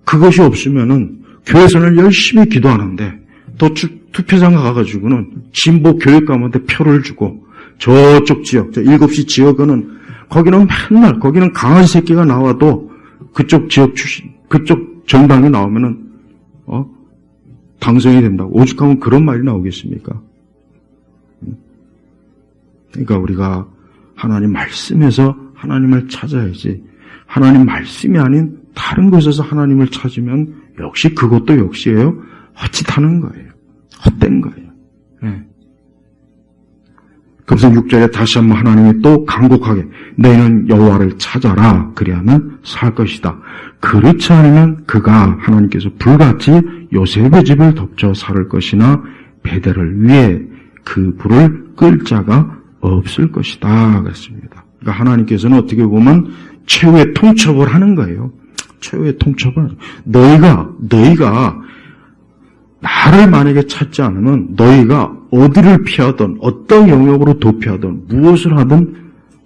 그것이 없으면은 교회에서는 열심히 기도하는데 또 투표장 가가지고는 진보 교육감한테 표를 주고 저쪽 지역, 7시 지역은 거기는 맨날 거기는 강아지 새끼가 나와도 그쪽 지역 출신, 그쪽 정당이 나오면은 당선이 된다고. 오죽하면 그런 말이 나오겠습니까? 그러니까 우리가 하나님 말씀에서 하나님을 찾아야지. 하나님 말씀이 아닌 다른 곳에서 하나님을 찾으면 역시 그것도 역시예요. 헛짓하는 거예요. 헛된 거예요. 네. 그래서 6절에 다시 한번 하나님이 또 간곡하게 너희는 여호와를 찾아라. 그리하면 살 것이다. 그렇지 않으면 그가 하나님께서 불같이 요셉의 집을 덮쳐 살을 것이나 베델을 위해 그 불을 끌 자가 없을 것이다. 그랬습니다. 그러니까 하나님께서는 어떻게 보면 최후의 통첩을 하는 거예요. 최후의 통첩을. 너희가 나를 만약에 찾지 않으면 너희가 어디를 피하든 어떤 영역으로 도피하든 무엇을 하든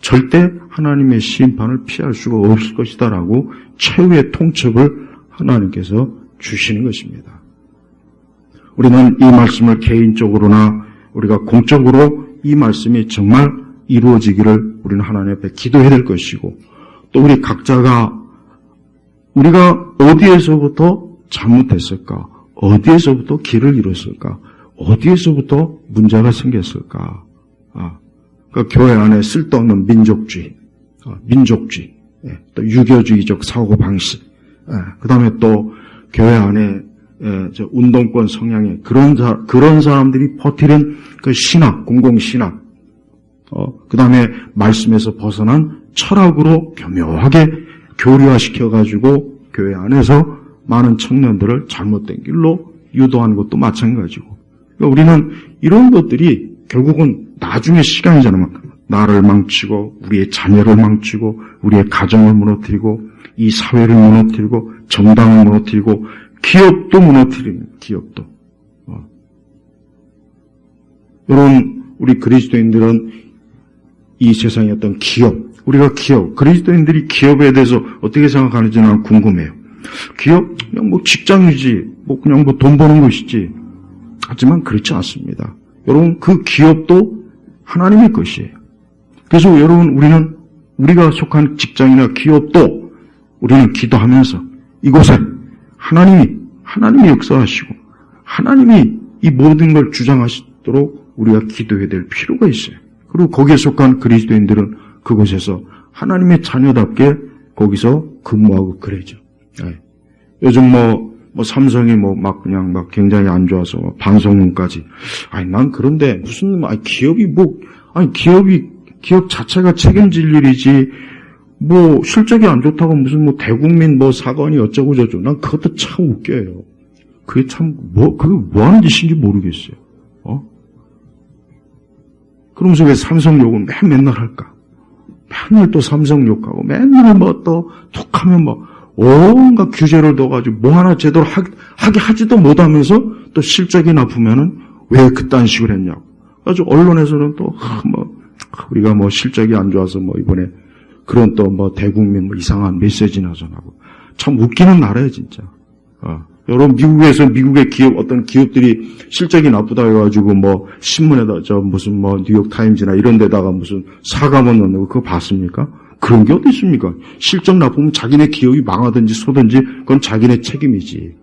절대 하나님의 심판을 피할 수가 없을 것이다 라고 최후의 통첩을 하나님께서 주시는 것입니다. 우리는 이 말씀을 개인적으로나 우리가 공적으로 이 말씀이 정말 이루어지기를 우리는 하나님 앞에 기도해야 될 것이고 또 우리 각자가 우리가 어디에서부터 잘못했을까? 어디에서부터 길을 잃었을까? 어디에서부터 문제가 생겼을까? 그러니까 교회 안에 쓸데없는 민족주의, 또 유교주의적 사고방식, 그 다음에 또 교회 안에 운동권 성향의 그런 사람들이 버티는 그 신학, 공공신학, 그 다음에 말씀에서 벗어난 철학으로 교묘하게 교류화시켜가지고 교회 안에서 많은 청년들을 잘못된 길로 유도하는 것도 마찬가지고. 그러니까 우리는 이런 것들이 결국은 나중에 시간이잖아요. 나를 망치고 우리의 자녀를 망치고 우리의 가정을 무너뜨리고 이 사회를 무너뜨리고 정당을 무너뜨리고 기업도 무너뜨리는 기업도. 여러분 우리 그리스도인들은 이 세상의 어떤 기업, 우리가 그리스도인들이 기업에 대해서 어떻게 생각하는지 난 궁금해요. 기업 그냥 직장이지, 그냥 돈 버는 것이지. 하지만 그렇지 않습니다. 여러분 그 기업도 하나님의 것이에요. 그래서 여러분 우리가 속한 직장이나 기업도 우리는 기도하면서 이곳에 하나님이 역사하시고 하나님이 이 모든 걸 주장하시도록 우리가 기도해야 될 필요가 있어요. 그리고 거기에 속한 그리스도인들은 그곳에서 하나님의 자녀답게 거기서 근무하고 그러죠. 네. 요즘 삼성이 그냥 굉장히 안 좋아서 반성문까지. 난 그런데 기업 자체가 책임질 일이지, 실적이 안 좋다고 무슨 대국민 사건이 어쩌고저쩌고. 난 그것도 참 웃겨요. 그게 참, 그게 뭐 하는 짓인지 모르겠어요. 그러면서 왜 삼성 욕은 맨날 할까? 맨날 또 삼성 욕하고, 맨날 또 툭하면 온갖 규제를 넣어가지고 하나 제대로 하게 하지도 못하면서 또 실적이 나쁘면은 왜 그딴 식으로 했냐고. 아주 언론에서는 또, 우리가 실적이 안 좋아서 이번에 그런 또 대국민 이상한 메시지나 전하고. 참 웃기는 나라예요, 진짜. 여러분, 미국의 어떤 기업들이 실적이 나쁘다 해가지고 신문에다 무슨 뉴욕타임즈나 이런 데다가 무슨 사과문 넣는 그거 봤습니까? 그런 게 어디 있습니까? 실적 나쁘면 자기네 기업이 망하든지 쏘든지 그건 자기네 책임이지.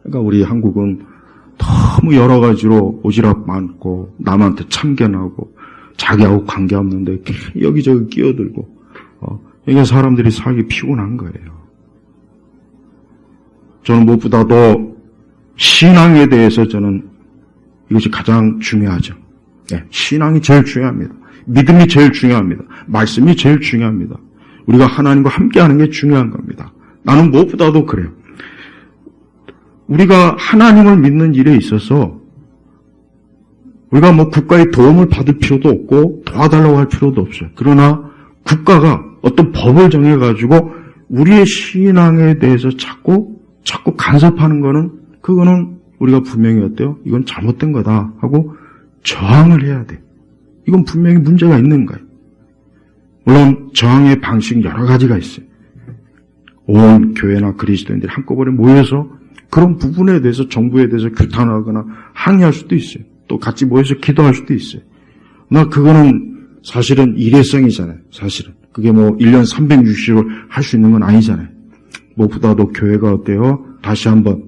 그러니까 우리 한국은 너무 여러 가지로 오지랖 많고 남한테 참견하고 자기하고 관계없는데 여기저기 끼어들고 이게 사람들이 살기 피곤한 거예요. 저는 무엇보다도 신앙에 대해서 저는 이것이 가장 중요하죠. 네, 신앙이 제일 중요합니다. 믿음이 제일 중요합니다. 말씀이 제일 중요합니다. 우리가 하나님과 함께하는 게 중요한 겁니다. 나는 무엇보다도 그래요. 우리가 하나님을 믿는 일에 있어서 우리가 국가의 도움을 받을 필요도 없고 도와달라고 할 필요도 없어요. 그러나 국가가 어떤 법을 정해가지고 우리의 신앙에 대해서 자꾸 간섭하는 그거는 우리가 분명히 어때요? 이건 잘못된 거다 하고 저항을 해야 돼. 이건 분명히 문제가 있는 거예요. 물론 저항의 방식 여러 가지가 있어요. 온 교회나 그리스도인들이 한꺼번에 모여서 그런 부분에 대해서 정부에 대해서 규탄하거나 항의할 수도 있어요. 또 같이 모여서 기도할 수도 있어요. 그거는 사실은 일회성이잖아요. 사실은. 그게 1년 360일 할 수 있는 건 아니잖아요. 무엇보다도 교회가 어때요? 다시 한번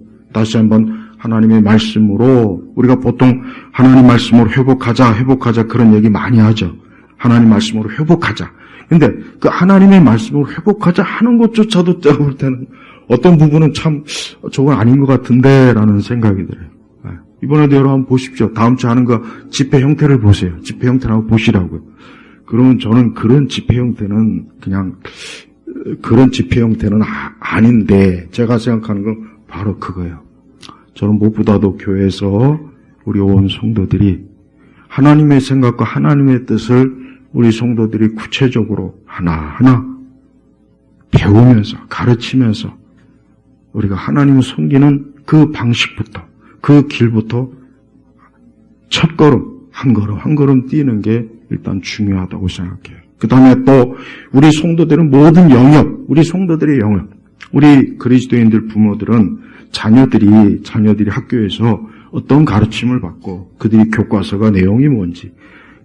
하나님의 말씀으로 우리가 보통 하나님 말씀으로 회복하자 그런 얘기 많이 하죠. 하나님 말씀으로 회복하자. 근데 그 하나님의 말씀으로 회복하자 하는 것조차도 제가 볼 때는 어떤 부분은 참 저건 아닌 것 같은데 라는 생각이 들어요. 이번에도 여러분 보십시오. 다음 주에 하는 거 집회 형태를 보세요. 집회 형태를 한번 보시라고요. 그러면 저는 그런 집회 형태는 그냥 그런 집회 형태는 아닌데 제가 생각하는 건 바로 그거예요. 저는 무엇보다도 교회에서 우리 온 성도들이 하나님의 생각과 하나님의 뜻을 우리 성도들이 구체적으로 하나하나 배우면서 가르치면서 우리가 하나님을 섬기는 그 방식부터 그 길부터 첫 걸음 한 걸음 한 걸음 뛰는 게 일단 중요하다고 생각해요. 그 다음에 또 우리 성도들은 모든 영역, 우리 성도들의 영역, 우리 그리스도인들 부모들은 자녀들이 학교에서 어떤 가르침을 받고 그들이 교과서가 내용이 뭔지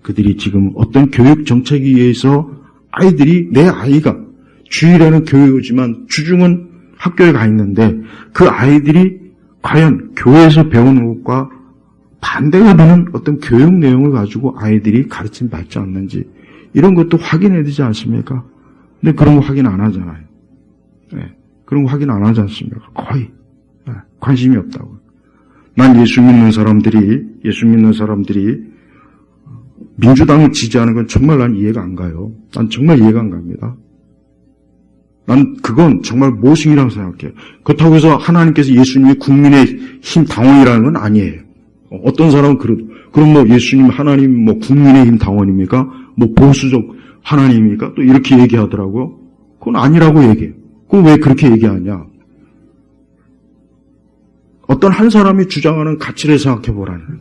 그들이 지금 어떤 교육 정책에 의해서 아이들이 내 아이가 주일에는 교회에 오지만 주중은 학교에 가 있는데 그 아이들이 과연 교회에서 배우는 것과 반대가 되는 어떤 교육 내용을 가지고 아이들이 가르침 받지 않는지 이런 것도 확인해야 되지 않습니까? 근데 그런 거 확인 안 하잖아요. 네, 그런 거 확인 안 하지 않습니까? 거의 관심이 없다고. 난 예수 믿는 사람들이 민주당을 지지하는 건 정말 난 이해가 안 가요. 난 정말 이해가 안 갑니다. 난 그건 정말 모순이라고 생각해요. 그렇다고 해서 하나님께서 예수님이 국민의힘 당원이라는 건 아니에요. 어떤 사람은 그럼 뭐 예수님 하나님 뭐 국민의힘 당원입니까? 뭐 보수적 하나님입니까? 또 이렇게 얘기하더라고요. 그건 아니라고 얘기해요. 그럼 왜 그렇게 얘기하냐? 어떤 한 사람이 주장하는 가치를 생각해 보라는 거예요.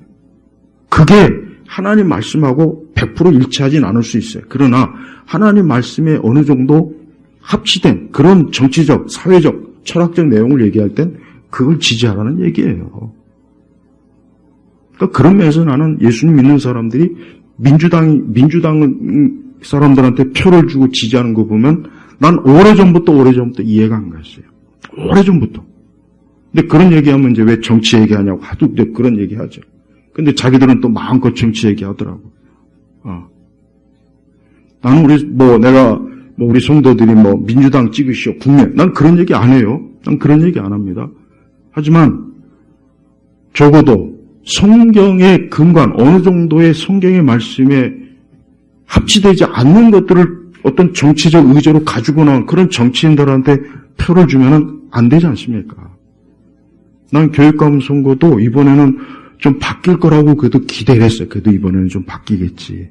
그게 하나님 말씀하고 100% 일치하진 않을 수 있어요. 그러나 하나님 말씀에 어느 정도 합치된 그런 정치적, 사회적, 철학적 내용을 얘기할 땐 그걸 지지하라는 얘기예요. 그러니까 그런 면에서 나는 예수님 믿는 사람들이 민주당 사람들한테 표를 주고 지지하는 거 보면 난 오래전부터 이해가 안 갔어요. 오래전부터. 근데 그런 얘기하면 이제 왜 정치 얘기하냐고 하도 그런 얘기하죠. 근데 자기들은 또 마음껏 정치 얘기하더라고. 나는 우리 성도들이 민주당 찍으시오, 국민. 난 그런 얘기 안 해요. 난 그런 얘기 안 합니다. 하지만 적어도 성경의 근간, 어느 정도의 성경의 말씀에 합치되지 않는 것들을 어떤 정치적 의제로 가지고 나온 그런 정치인들한테 표를 주면은 안 되지 않습니까? 난 교육감 선거도 이번에는 좀 바뀔 거라고 그래도 기대를 했어요. 그래도 이번에는 좀 바뀌겠지.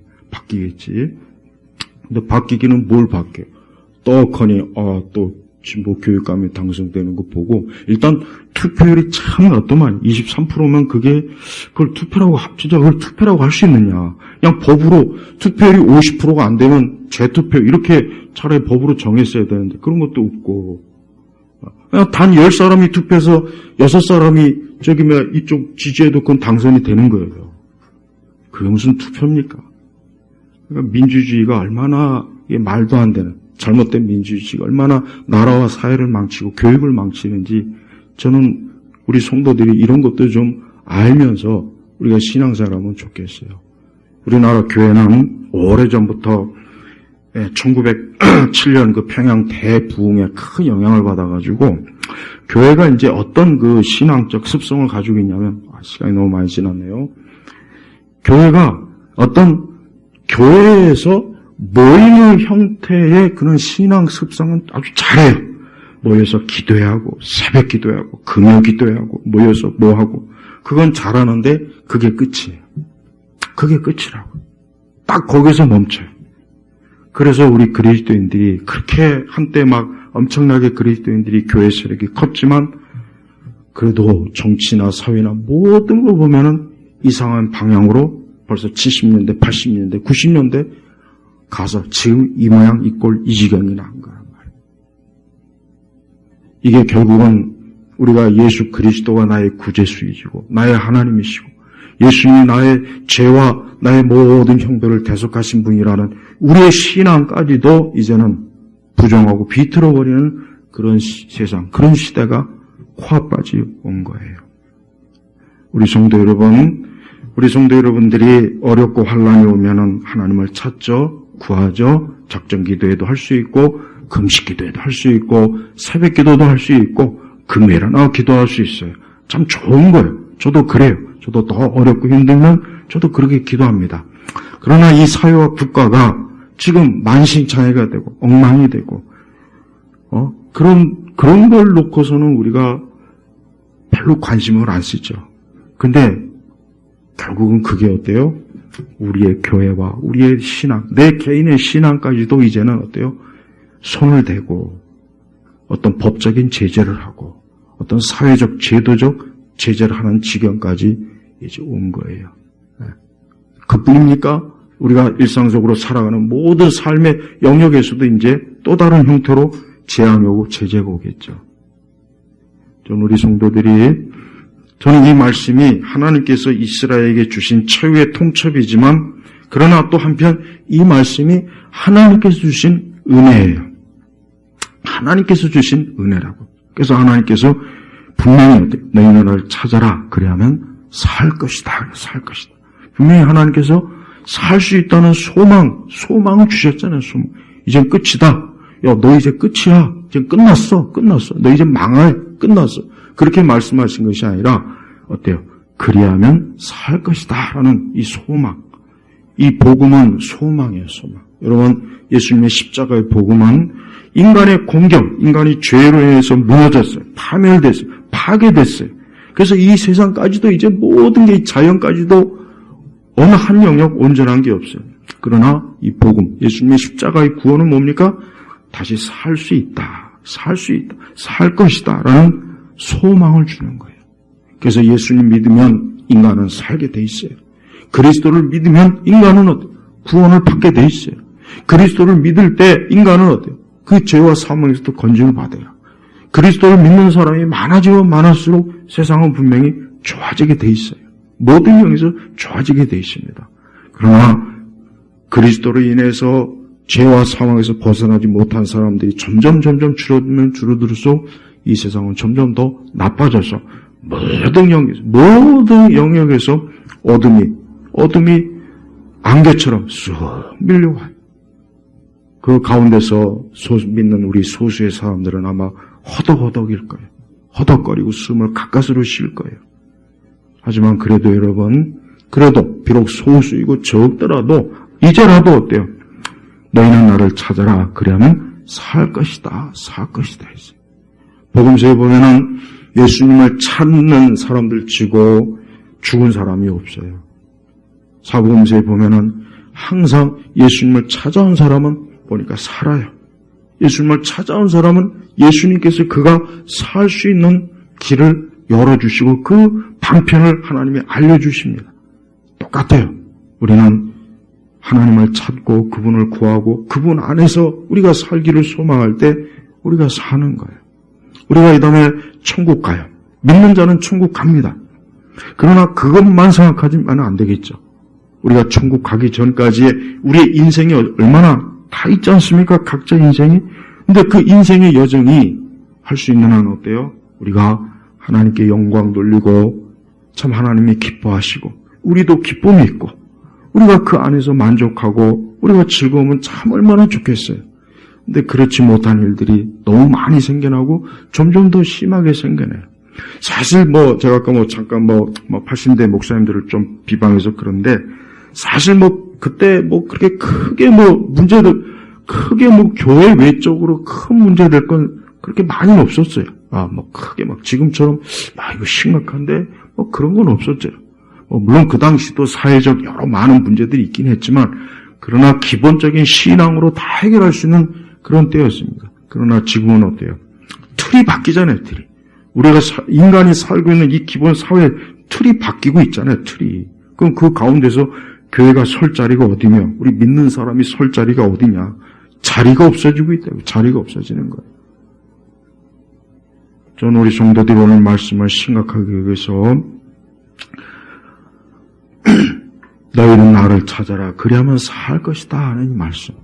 근데 바뀌기는 뭘 바뀌어? 떡하니, 또 진보 교육감이 당선되는 거 보고, 일단 투표율이 참 어떠만, 23%면 그걸 투표라고, 진짜 그걸 투표라고 할 수 있느냐. 그냥 법으로 투표율이 50%가 안 되면 재투표, 이렇게 차라리 법으로 정했어야 되는데, 그런 것도 없고. 그냥 단 10사람이 투표해서 6사람이 이쪽 지지해도 그건 당선이 되는 거예요. 그게 무슨 투표입니까? 그러니까 민주주의가 얼마나 말도 안 되는 잘못된 민주주의가 얼마나 나라와 사회를 망치고 교육을 망치는지 저는 우리 성도들이 이런 것도 좀 알면서 우리가 신앙생활하면 좋겠어요. 우리나라 교회는 오래전부터 1907년 그 평양 대부흥에 큰 영향을 받아가지고 교회가 이제 어떤 그 신앙적 습성을 가지고 있냐면 시간이 너무 많이 지났네요. 교회가 어떤 교회에서 모이는 형태의 그런 신앙 습성은 아주 잘해요. 모여서 기도해야 하고 새벽 기도해야 하고 금요 기도해야 하고 모여서 뭐하고 그건 잘하는데 그게 끝이에요. 그게 끝이라고. 딱 거기서 멈춰요. 그래서 우리 그리스도인들이 그렇게 한때 막 엄청나게 그리스도인들이 교회 세력이 컸지만 그래도 정치나 사회나 모든 걸 보면은 이상한 방향으로 벌써 70년대, 80년대, 90년대 가서 지금 이 모양, 이 꼴, 이 지경이 난 거란 말이에요. 이게 결국은 우리가 예수 그리스도가 나의 구제수이시고 나의 하나님이시고 예수님이 나의 죄와 나의 모든 형벌을 대속하신 분이라는 우리의 신앙까지도 이제는 부정하고 비틀어버리는 그런 세상, 그런 시대가 코앞까지 온 거예요. 우리 성도 여러분, 우리 성도 여러분들이 어렵고 환난이 오면은 하나님을 찾죠, 구하죠, 작정 기도회도 할 수 있고, 금식 기도회도 할 수 있고, 새벽 기도도 할 수 있고, 금요일에 나와 기도할 수 있어요. 참 좋은 거예요. 저도 그래요. 저도 더 어렵고 힘들면 저도 그렇게 기도합니다. 그러나 이 사회와 국가가 지금 만신창이가 되고 엉망이 되고 그런 걸 놓고서는 우리가 별로 관심을 안 쓰죠. 근데 결국은 그게 어때요? 우리의 교회와 우리의 신앙, 내 개인의 신앙까지도 이제는 어때요? 손을 대고 어떤 법적인 제재를 하고 어떤 사회적 제도적 제재를 하는 지경까지 이제 온 거예요. 그뿐입니까? 우리가 일상적으로 살아가는 모든 삶의 영역에서도 이제 또 다른 형태로 재앙이 오고 제재가 오겠죠. 저는 우리 성도들이, 저는 이 말씀이 하나님께서 이스라엘에게 주신 최후의 통첩이지만, 그러나 또 한편 이 말씀이 하나님께서 주신 은혜예요. 하나님께서 주신 은혜라고. 그래서 하나님께서 분명히 너희 나라를 찾아라. 그래야면 살 것이다. 살 것이다. 분명히 하나님께서 살 수 있다는 소망을 주셨잖아요. 소망. 이젠 끝이다. 야, 너 이제 끝이야. 이제 끝났어. 너 이제 망할. 끝났어. 그렇게 말씀하신 것이 아니라 어때요? 그리하면 살 것이다 라는 이 소망. 이 복음은 소망이에요. 소망. 여러분, 예수님의 십자가의 복음은 인간의 공격, 인간이 죄로 인해서 무너졌어요. 파멸됐어요. 파괴됐어요. 그래서 이 세상까지도 이제 모든 게 자연까지도 어느 한 영역 온전한 게 없어요. 그러나 이 복음, 예수님의 십자가의 구원은 뭡니까? 다시 살 수 있다. 살 수 있다. 살 것이다. 라는 소망을 주는 거예요. 그래서 예수님 믿으면 인간은 살게 돼 있어요. 그리스도를 믿으면 인간은 어때요? 구원을 받게 돼 있어요. 그리스도를 믿을 때 인간은 어때요? 그 죄와 사망에서도 건짐을 받아요. 그리스도를 믿는 사람이 많아지면 많을수록 세상은 분명히 좋아지게 돼 있어요. 모든 영역에서 좋아지게 돼 있습니다. 그러나 그리스도로 인해서 죄와 사망에서 벗어나지 못한 사람들이 점점 줄어들면 줄어들수록 이 세상은 점점 더 나빠져서 모든 영역에서 어둠이 안개처럼 쑥 밀려와요. 그 가운데서 믿는 우리 소수의 사람들은 아마 허덕허덕일 거예요. 허덕거리고 숨을 가까스로 쉴 거예요. 하지만 그래도 여러분, 비록 소수이고 적더라도 이제라도 어때요? 너희는 나를 찾아라. 그러면 살 것이다. 살 것이다 했어요. 복음서에 보면은 예수님을 찾는 사람들 치고 죽은 사람이 없어요. 사복음서에 보면은 항상 예수님을 찾아온 사람은 보니까 살아요. 예수님을 찾아온 사람은 예수님께서 그가 살 수 있는 길을 열어주시고 그 방편을 하나님이 알려주십니다. 똑같아요. 우리는 하나님을 찾고 그분을 구하고 그분 안에서 우리가 살기를 소망할 때 우리가 사는 거예요. 우리가 이 다음에 천국 가요. 믿는 자는 천국 갑니다. 그러나 그것만 생각하지만 안 되겠죠. 우리가 천국 가기 전까지의 우리의 인생이 얼마나 다 있지 않습니까? 각자 인생이. 근데 그 인생의 여정이 할 수 있는 한 어때요? 우리가 하나님께 영광 돌리고 참 하나님이 기뻐하시고 우리도 기쁨이 있고 우리가 그 안에서 만족하고 우리가 즐거우면 참 얼마나 좋겠어요. 근데 그렇지 못한 일들이 너무 많이 생겨나고 점점 더 심하게 생겨나요. 사실 제가 아까 잠깐 80대 목사님들을 좀 비방해서 그런데 사실 그때 그렇게 크게 크게 교회 외적으로 큰 문제 될 건 그렇게 많이는 없었어요. 크게 지금처럼, 이거 심각한데, 그런 건 없었죠. 물론 그 당시도 사회적 여러 많은 문제들이 있긴 했지만, 그러나 기본적인 신앙으로 다 해결할 수 있는 그런 때였습니다. 그러나 지금은 어때요? 틀이 바뀌잖아요, 틀이. 우리가 인간이 살고 있는 이 기본 사회 틀이 바뀌고 있잖아요, 틀이. 그럼 그 가운데서 교회가 설 자리가 어디며, 우리 믿는 사람이 설 자리가 어디냐. 자리가 없어지고 있다고. 자리가 없어지는 거예요. 저는 우리 성도들이 오늘 말씀을 심각하게 여기서 너희는 나를 찾아라. 그리하면 살 것이다 하는 이 말씀.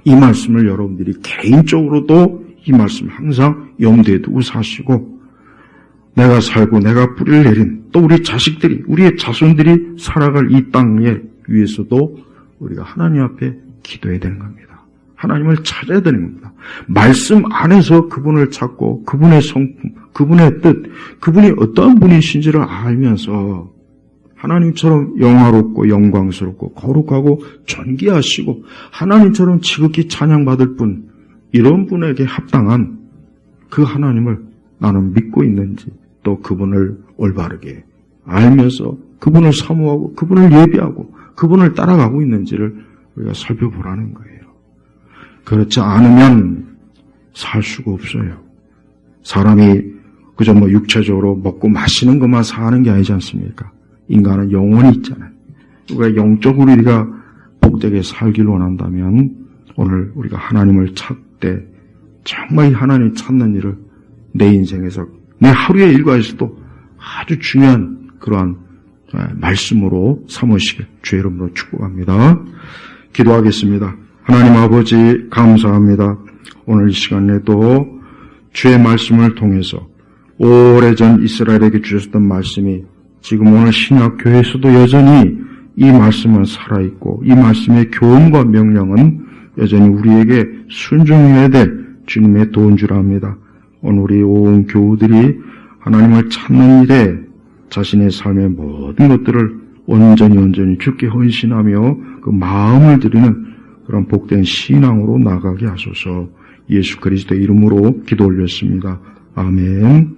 이 말씀을 여러분들이 개인적으로도 이 말씀 항상 염두에 두고 사시고 내가 살고 내가 뿌리를 내린 또 우리 자식들이 우리의 자손들이 살아갈 이 땅에 위해서도 우리가 하나님 앞에 기도해야 되는 겁니다. 하나님을 찾아야 되는 겁니다. 말씀 안에서 그분을 찾고 그분의 성품, 그분의 뜻, 그분이 어떠한 분이신지를 알면서 하나님처럼 영화롭고 영광스럽고 거룩하고 존귀하시고 하나님처럼 지극히 찬양받을 분, 이런 분에게 합당한 그 하나님을 나는 믿고 있는지, 또 그분을 올바르게 알면서 그분을 사모하고 그분을 예배하고 그분을 따라가고 있는지를 우리가 살펴보라는 거예요. 그렇지 않으면 살 수가 없어요. 사람이 그저 육체적으로 먹고 마시는 것만 사는 게 아니지 않습니까? 인간은 영혼이 있잖아요. 우리가 영적으로 우리가 복되게 살기를 원한다면 오늘 우리가 하나님을 찾되 정말 하나님 찾는 일을 내 인생에서 내 하루의 일과에서도 아주 중요한 그러한 말씀으로 삼으시길 주의 이름으로 축복합니다. 기도하겠습니다. 하나님 아버지 감사합니다. 오늘 이 시간에도 주의 말씀을 통해서 오래전 이스라엘에게 주셨던 말씀이 지금 오늘 신약교회에서도 여전히 이 말씀은 살아있고 이 말씀의 교훈과 명령은 여전히 우리에게 순종해야 될 주님의 도운 줄 압니다. 오늘 우리 온 교우들이 하나님을 찾는 일에 자신의 삶의 모든 것들을 온전히 주께 헌신하며 그 마음을 드리는 그런 복된 신앙으로 나가게 하소서. 예수 그리스도의 이름으로 기도 올렸습니다. 아멘.